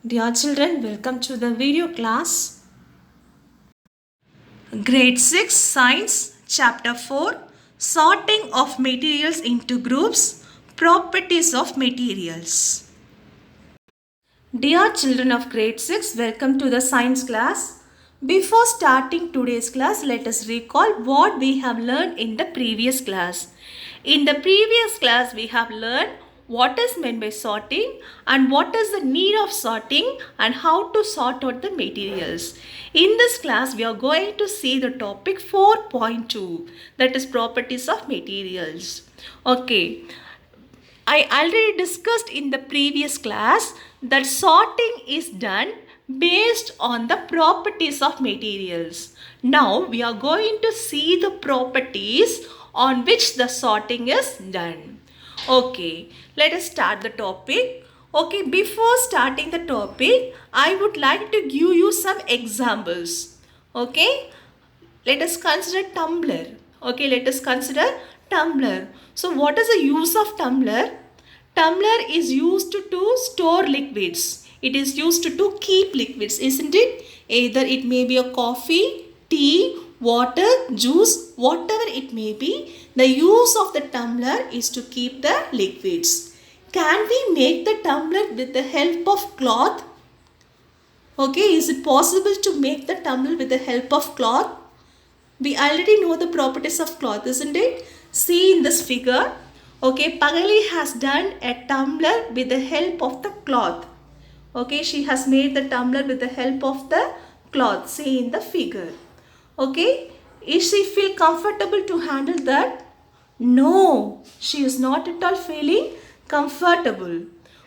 Dear children, welcome to the video class. Grade 6 Science Chapter 4 Sorting of Materials into Groups Properties of Materials. Dear children of grade 6, welcome to the science class. Before starting today's class, let us recall what we have learned in the previous class. In the previous class, we have learned what is meant by sorting and what is the need of sorting and how to sort out the materials. In this class, we are going to see the topic 4.2, that is properties of materials. Okay. I already discussed in the previous class that sorting is done based on the properties of materials. Now we are going to see the properties on which the sorting is done. Okay, let us start the topic. Okay, before starting the topic, I would like to give you some examples. Okay, let us consider tumbler. Okay, let us consider tumbler. So what is the use of tumbler? Tumbler is used to store liquids. It is used to keep liquids, isn't it? Either it may be a coffee, tea, water, juice, whatever it may be. The use of the tumbler is to keep the liquids. Can we make the tumbler with the help of cloth? Okay, is it possible to make the tumbler with the help of cloth? We already know the properties of cloth, isn't it? See in this figure. Okay, Pagali has done a tumbler with the help of the cloth. Okay, she has made the tumbler with the help of the cloth. See in the figure. Okay, is she feel comfortable to handle that? No, she is not at all feeling comfortable.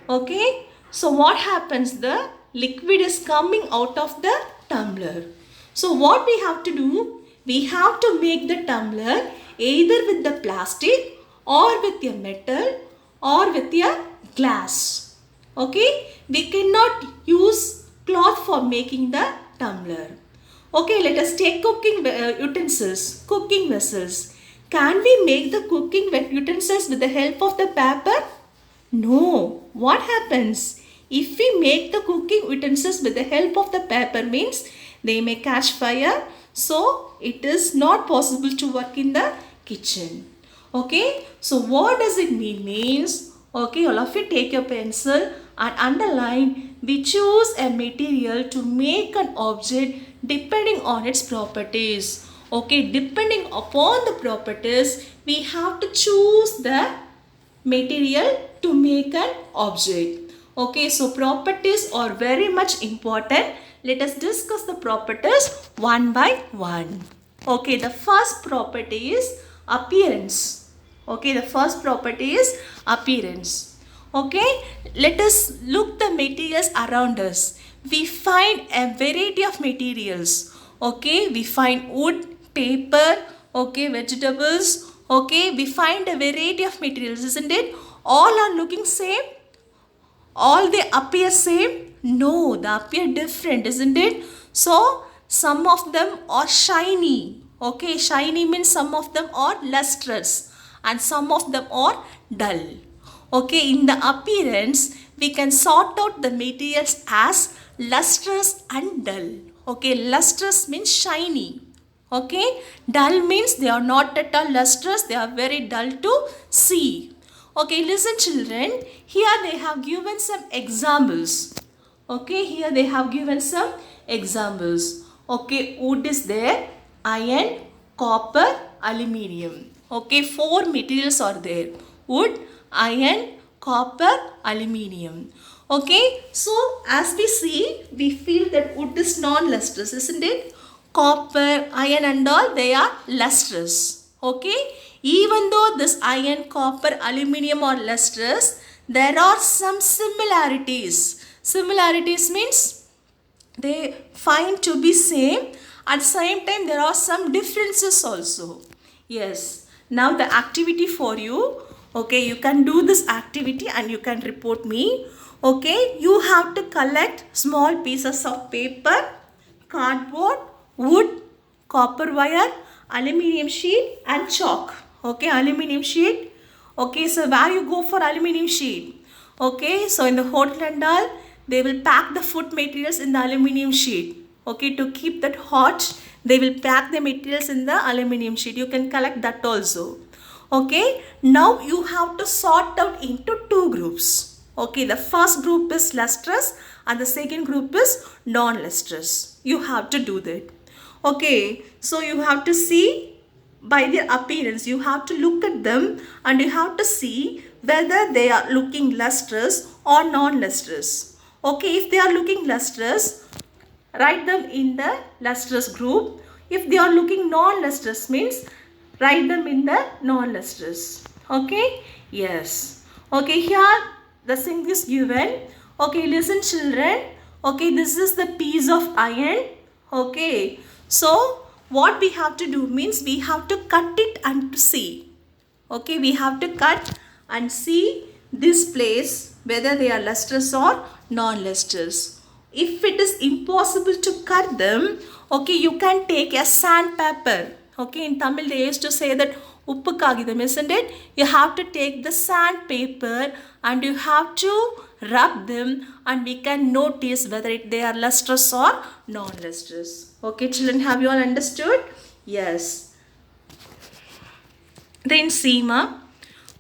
Okay, so what happens? The liquid is coming out of the tumbler. So what we have to do? We have to make the tumbler either with the plastic or with a metal or with a glass. Okay, we cannot use cloth for making the tumbler. Okay, let us take cooking utensils, cooking vessels. Can we make the cooking utensils with the help of the paper? No. What happens? If we make the cooking utensils with the help of the paper means they may catch fire. So, it is not possible to work in the kitchen. Okay. So, what does it mean? Means, okay, all of you take your pencil and underline. We choose a material to make an object depending on its properties. Okay, depending upon the properties, we have to choose the material to make an object. Okay, so properties are very much important. Let us discuss the properties one by one. Okay, the first property is appearance. Okay, the first property is appearance. Okay, let us look the materials around us. We find a variety of materials. Okay, we find wood, paper, okay, vegetables. Okay, we find a variety of materials, isn't it? All are looking same? All they appear same? No, they appear different, isn't it? So, some of them are shiny. Okay, shiny means some of them are lustrous and some of them are dull. Okay, in the appearance, we can sort out the materials as lustrous and dull. Okay, lustrous means shiny. Okay, dull means they are not at all lustrous, they are very dull to see. Okay, listen children, here they have given some examples. Okay, here they have given some examples. Okay, wood is there, iron, copper, aluminium. Okay, four materials are there. Wood, iron, copper, aluminium. Okay, so as we see, we feel that wood is non-lustrous, isn't it? Copper, iron and all, they are lustrous. Okay, even though this iron, copper, aluminium are lustrous, there are some similarities. Similarities means they find to be same. At the same time, there are some differences also. Yes. Now the activity for you. Okay, you can do this activity and you can report me. Okay, you have to collect small pieces of paper, cardboard, wood, copper wire, aluminium sheet and chalk. Okay, aluminium sheet. Okay, so where you go for aluminium sheet? Okay, so in the hotel and all, they will pack the food materials in the aluminum sheet. Okay, to keep that hot, they will pack the materials in the aluminum sheet. You can collect that also. Okay, now you have to sort out into two groups. Okay, the first group is lustrous and the second group is non-lustrous. You have to do that. Okay, so you have to see by their appearance. You have to look at them and you have to see whether they are looking lustrous or non-lustrous. Okay, if they are looking lustrous, write them in the lustrous group. If they are looking non-lustrous means write them in the non-lustrous. Okay, yes. Okay, here the thing is given. Okay, listen children. Okay, this is the piece of iron. Okay, so what we have to do means we have to cut it and see. Okay, we have to cut and see this place whether they are lustrous or non-lustrous. If it is impossible to cut them, okay, you can take a sandpaper. Okay, in Tamil they used to say that uppu kagidam, isn't it? You have to take the sandpaper and you have to rub them and we can notice whether they are lustrous or non-lustrous. Okay, children, have you all understood? Yes. Then Seema.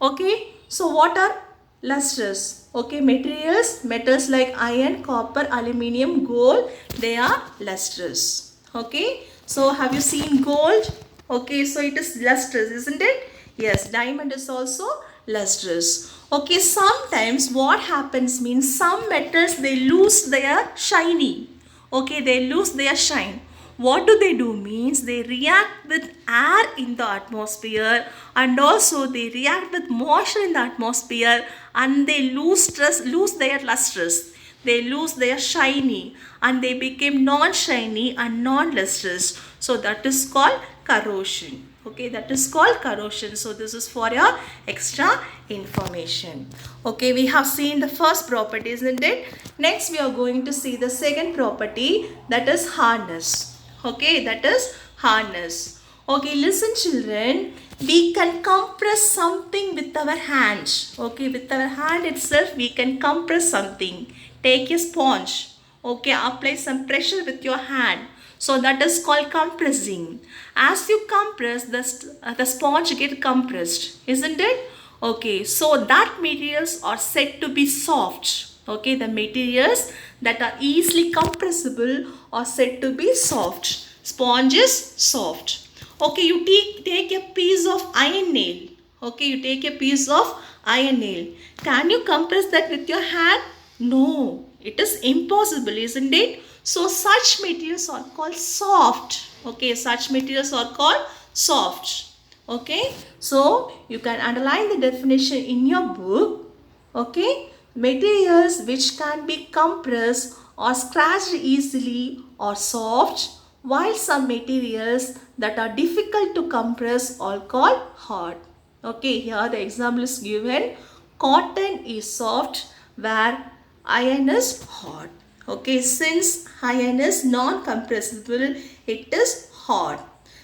Okay, so what are lustrous? Okay, metals like iron, copper, aluminium, gold, they are lustrous. Okay, so have you seen gold? Okay, so it is lustrous, isn't it? Yes, diamond is also lustrous. Okay, sometimes what happens means some metals they lose their shiny. Okay, they lose their shine. What do they do means they react with air in the atmosphere and also they react with moisture in the atmosphere and they lose their lustrous. They lose their shiny and they become non-shiny and non-lustrous. So that is called corrosion. Okay, that is called corrosion. So this is for your extra information. Okay, we have seen the first property, isn't it? Next we are going to see the second property, that is hardness. Okay, that is hardness. Okay, listen children, we can compress something with our hands. Okay, with our hand itself we can compress something. Take a sponge. Okay, apply some pressure with your hand. So that is called compressing. As you compress, the sponge gets compressed, isn't it? Okay, so that materials are said to be soft. Okay, the materials that are easily compressible are said to be soft. Sponge is soft. Okay, you take a piece of iron nail. Okay, you take a piece of iron nail. Can you compress that with your hand? No, it is impossible, isn't it? So such materials are called soft. Okay, such materials are called soft. Okay, so you can underline the definition in your book. Okay, materials which can be compressed or scratched easily are soft, while some materials that are difficult to compress are called hard. Okay, here the example is given. Cotton is soft where iron is hard. Okay, since iron is non-compressible, it is hard.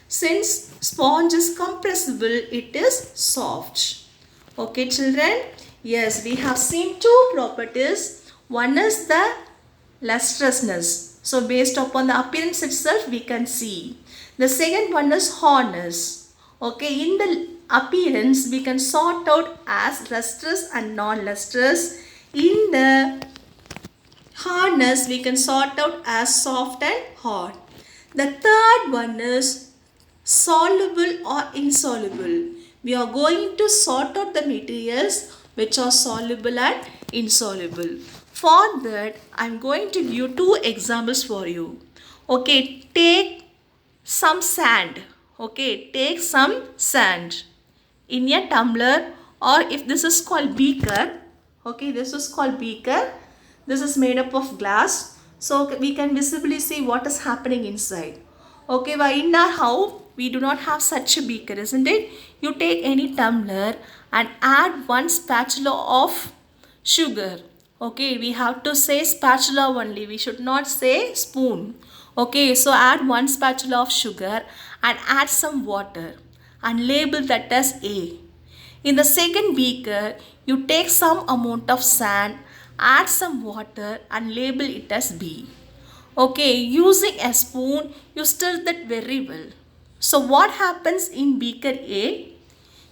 Since sponge is compressible, it is soft. Okay, children. Yes, we have seen two properties. One is the lustrousness. So, based upon the appearance itself, we can see. The second one is hardness. Okay, in the appearance, we can sort out as lustrous and non-lustrous. In the hardness, we can sort out as soft and hard. The third one is soluble or insoluble. We are going to sort out the materials which are soluble and insoluble. For that, I am going to give two examples for you. Okay, take some sand. Okay, take some sand in a tumbler, or if this is called beaker. Okay, this is called beaker. This is made up of glass, so we can visibly see what is happening inside. Okay, but in our house, we do not have such a beaker, isn't it? You take any tumbler and add one spatula of sugar. Okay, we have to say spatula only. We should not say spoon. Okay, so add one spatula of sugar and add some water and label that as A. In the second beaker, you take some amount of sand add some water and label it as B. Okay, using a spoon, you stir that very well. So what happens in beaker A?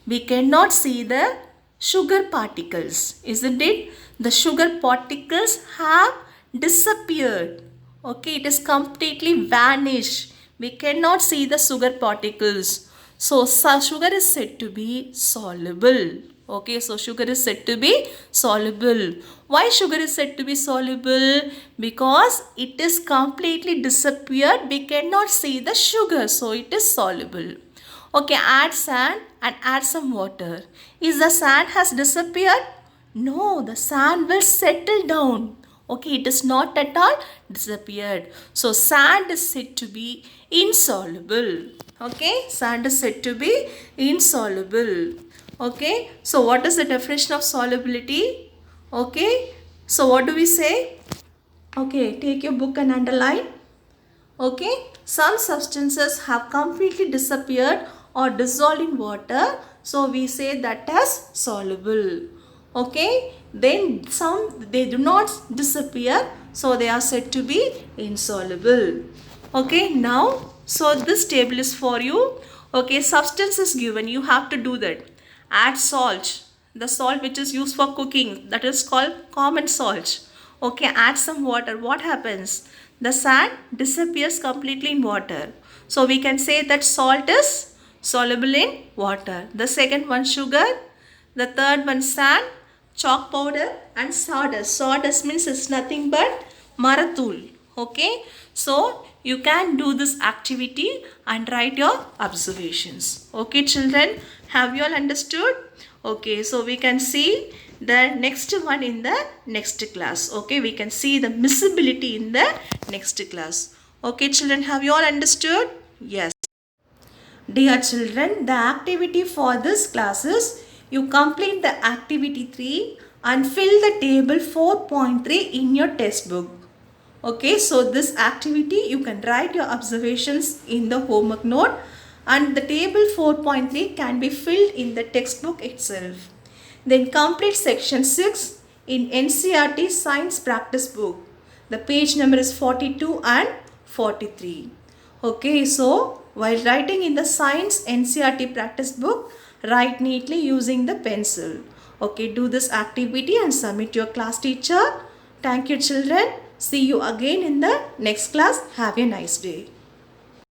We cannot see the sugar particles, isn't it? The sugar particles have disappeared. Okay, it is completely vanished. We cannot see the sugar particles. So sugar is said to be soluble. Okay, so sugar is said to be soluble. Why sugar is said to be soluble? Because it is completely disappeared. We cannot see the sugar, so it is soluble. Okay, add sand and add some water. Is the sand has disappeared? No, the sand will settle down. Okay, it is not at all disappeared. So sand is said to be insoluble. Okay, sand is said to be insoluble. Okay, so what is the definition of solubility? Okay, so what do we say? Okay, take your book and underline. Okay, some substances have completely disappeared or dissolved in water, so we say that as soluble. Okay, then some they do not disappear, so they are said to be insoluble. Okay, now so this table is for you. Okay, substance is given, you have to do that. Add salt, the salt which is used for cooking, that is called common salt. Okay, add some water. What happens? The sand disappears completely in water. So we can say that salt is soluble in water. The second one sugar. The third one sand, chalk powder and sawdust. Sawdust means it's nothing but marathul. Okay. So you can do this activity and write your observations. Okay children, have you all understood? Okay, so we can see the next one in the next class. Okay, we can see the miscibility in the next class. Okay children, have you all understood? Yes. Dear children, the activity for this class is you complete the activity 3 and fill the table 4.3 in your textbook. Okay, so this activity you can write your observations in the homework note and the table 4.3 can be filled in the textbook itself. Then complete section 6 in NCERT Science Practice Book. The page number is 42 and 43. Okay, so while writing in the Science NCERT Practice Book, write neatly using the pencil. Okay, do this activity and submit to your class teacher. Thank you children. See you again in the next class. Have a nice day.